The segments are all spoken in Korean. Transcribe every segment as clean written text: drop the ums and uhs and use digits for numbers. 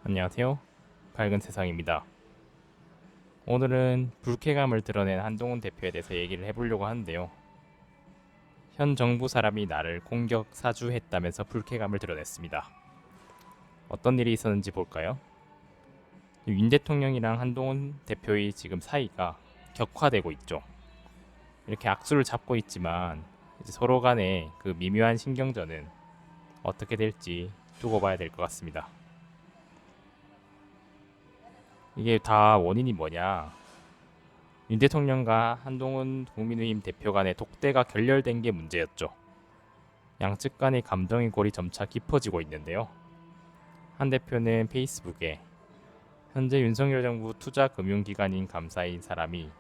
안녕하세요. 밝은 세상입니다. 오늘은 불쾌감을 드러낸 한동훈 대표에 대해서 얘기를 해보려고 하는데요. 현 정부 사람이 나를 공격 사주했다면서 불쾌감을 드러냈습니다. 어떤 일이 있었는지 볼까요? 윤 대통령이랑 한동훈 대표의 지금 사이가 격화되고 있죠. 이렇게 악수를 잡고 있지만 이제 서로 간의 그 미묘한 신경전은 어떻게 될지 두고 봐야 될 것 같습니다. 이게 다 원인이 뭐냐? 윤 대통령과 한동훈 국민의힘 대표 간의 독대가 결렬된 게 문제였죠. 양측 간의 감정의 골이 점차 깊어지고 있는데요. 한 대표는 페이스북에 현재 윤석열 정부 투자금융기관인 감사인 사람이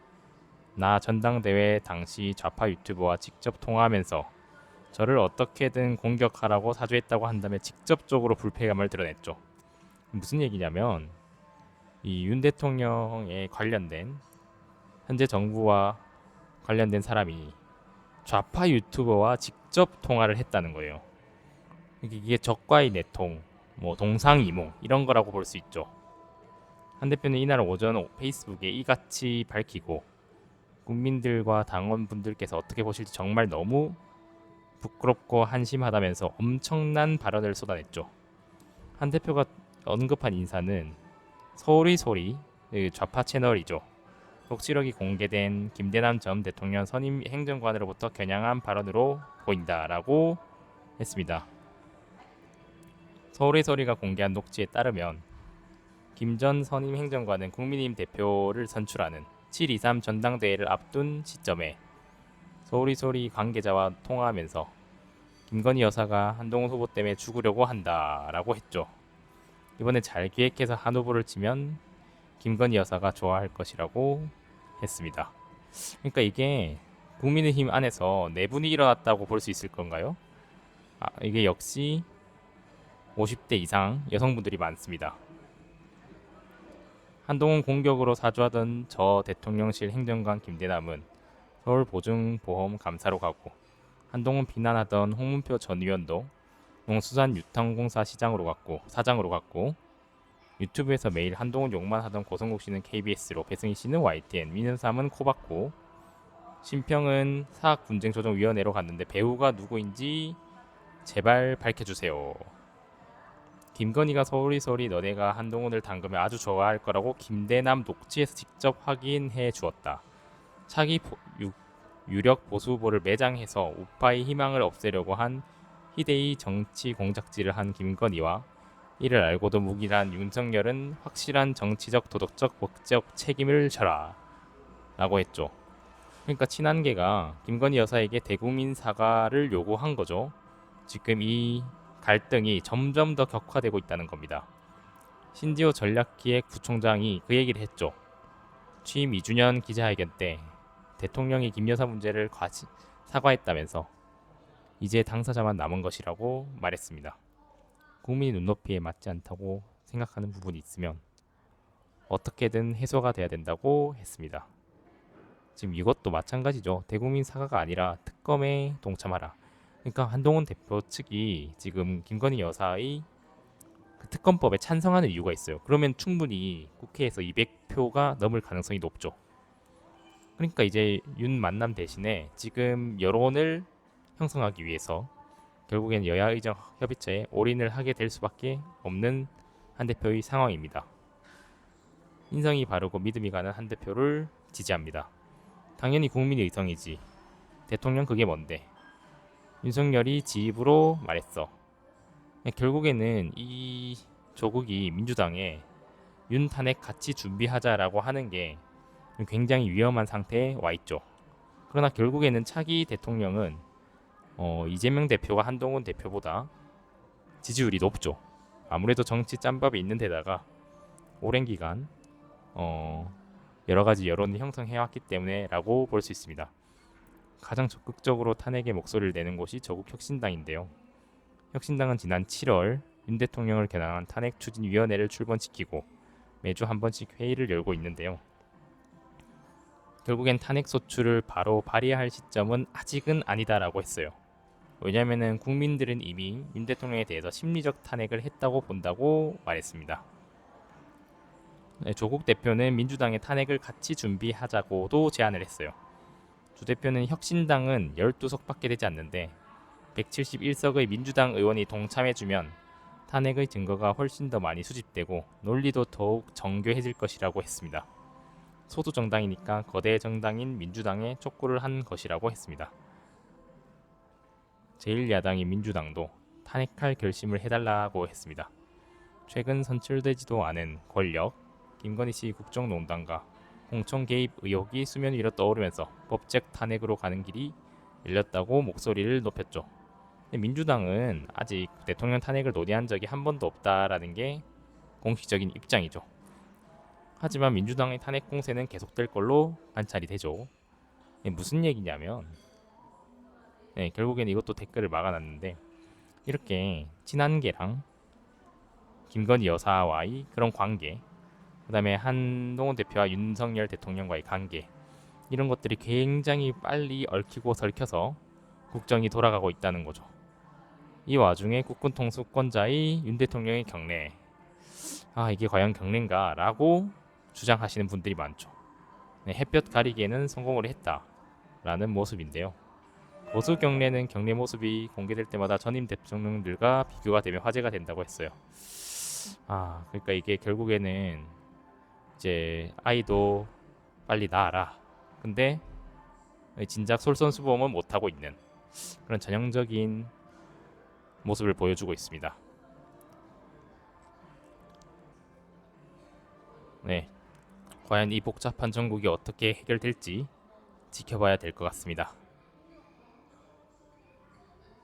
나 전당대회 당시 좌파 유튜버와 직접 통화하면서 저를 어떻게든 공격하라고 사주했다고 한다며 직접적으로 불쾌감을 드러냈죠. 무슨 얘기냐면 이 윤 대통령에 관련된 현재 정부와 관련된 사람이 좌파 유튜버와 직접 통화를 했다는 거예요. 이게 적과의 내통, 뭐 동상이몽 이런 거라고 볼 수 있죠. 한 대표는 이날 오전 페이스북에 이같이 밝히고 국민들과 당원분들께서 어떻게 보실지 정말 너무 부끄럽고 한심하다면서 엄청난 발언을 쏟아냈죠. 한 대표가 언급한 인사는 서울의 소리 좌파 채널이죠. 녹취록이 공개된 김대남 전 대통령 선임 행정관으로부터 겨냥한 발언으로 보인다라고 했습니다. 서울의 소리가 공개한 녹취에 따르면 김 전 선임 행정관은 국민의힘 대표를 선출하는 7.23 전당대회를 앞둔 시점에 서울의 소리 관계자와 통화하면서 김건희 여사가 한동훈 후보 때문에 죽으려고 한다라고 했죠. 이번에 잘 기획해서 한 후보를 치면 김건희 여사가 좋아할 것이라고 했습니다. 그러니까 이게 국민의힘 안에서 내분이 일어났다고 볼 수 있을 건가요? 이게 역시 50대 이상 여성분들이 많습니다. 한동훈 공격으로 사주하던 저 대통령실 행정관 김대남은 서울보증보험감사로 가고 한동훈 비난하던 홍문표 전 의원도 농수산유통공사 사장으로 갔고 유튜브에서 매일 한동훈 욕만 하던 고성국 씨는 KBS로, 배승희 씨는 YTN, 민현삼은 코박고, 심평은 사학분쟁조정위원회로 갔는데 배우가 누구인지 제발 밝혀주세요. 김건희가 서울이 너네가 한동훈을 담그면 아주 좋아할 거라고 김대남 녹취에서 직접 확인해 주었다. 차기 유력 보수 후보를 매장해서 우파의 희망을 없애려고 한 희대의 정치 공작질을 한 김건희와 이를 알고도 묵인한 윤석열은 확실한 정치적, 도덕적, 법적 책임을 져라 라고 했죠. 그러니까 친한계가 김건희 여사에게 대국민 사과를 요구한 거죠. 지금 이 갈등이 점점 더 격화되고 있다는 겁니다. 신지호 전략기획부총장이 그 얘기를 했죠. 취임 2주년 기자회견 때 대통령이 김 여사 문제를 사과했다면서 이제 당사자만 남은 것이라고 말했습니다. 국민 눈높이에 맞지 않다고 생각하는 부분이 있으면 어떻게든 해소가 돼야 된다고 했습니다. 지금 이것도 마찬가지죠. 대국민 사과가 아니라 특검에 동참하라. 그러니까 한동훈 대표 측이 지금 김건희 여사의 그 특검법에 찬성하는 이유가 있어요. 그러면 충분히 국회에서 200표가 넘을 가능성이 높죠. 그러니까 이제 윤 만남 대신에 지금 여론을 형성하기 위해서 결국엔 여야 의정 협의체에 올인을 하게 될 수밖에 없는 한 대표의 상황입니다. 인성이 바르고 믿음이 가는 한 대표를 지지합니다. 당연히 국민의 의성이지. 대통령 그게 뭔데? 윤석열이 지입으로 말했어. 결국에는 이 조국이 민주당에 윤 탄핵 같이 준비하자라고 하는 게 굉장히 위험한 상태에 와 있죠. 그러나 결국에는 차기 대통령은 이재명 대표가 한동훈 대표보다 지지율이 높죠. 아무래도 정치 짬밥이 있는 데다가 오랜 기간 여러 가지 여론을 형성해왔기 때문에라고 볼 수 있습니다. 가장 적극적으로 탄핵의 목소리를 내는 곳이 저국 혁신당인데요. 혁신당은 지난 7월 윤 대통령을 겨냥한 탄핵 추진위원회를 출범시키고 매주 한 번씩 회의를 열고 있는데요. 결국엔 탄핵 소추를 바로 발의할 시점은 아직은 아니다라고 했어요. 왜냐하면 국민들은 이미 윤 대통령에 대해서 심리적 탄핵을 했다고 본다고 말했습니다. 네, 조국 대표는 민주당의 탄핵을 같이 준비하자고도 제안을 했어요. 주 대표는 혁신당은 12석밖에 되지 않는데 171석의 민주당 의원이 동참해주면 탄핵의 증거가 훨씬 더 많이 수집되고 논리도 더욱 정교해질 것이라고 했습니다. 소수 정당이니까 거대 정당인 민주당에 촉구를 한 것이라고 했습니다. 제1야당인 민주당도 탄핵할 결심을 해달라고 했습니다. 최근 선출되지도 않은 권력, 김건희 씨 국정농단과 공천 개입 의혹이 수면 위로 떠오르면서 법적 탄핵으로 가는 길이 열렸다고 목소리를 높였죠. 민주당은 아직 대통령 탄핵을 논의한 적이 한 번도 없다라는 게 공식적인 입장이죠. 하지만 민주당의 탄핵 공세는 계속될 걸로 관찰이 되죠. 무슨 얘기냐면 결국에는 이것도 댓글을 막아놨는데 이렇게 친한계랑 김건희 여사와의 그런 관계, 그 다음에 한동훈 대표와 윤석열 대통령과의 관계, 이런 것들이 굉장히 빨리 얽히고 설켜서 국정이 돌아가고 있다는 거죠. 이 와중에 국군 통수권자의 윤 대통령의 경례, 이게 과연 경례인가 라고 주장하시는 분들이 많죠. 햇볕 가리기에는 성공을 했다라는 모습인데요. 보수 경례는 경례 모습이 공개될 때마다 전임 대통령들과 비교가 되면 화제가 된다고 했어요. 그러니까 이게 결국에는 이제 아이도 빨리 낳아라. 근데 진작 솔선수범은 못하고 있는 그런 전형적인 모습을 보여주고 있습니다. 네, 과연 이 복잡한 전국이 어떻게 해결될지 지켜봐야 될 것 같습니다.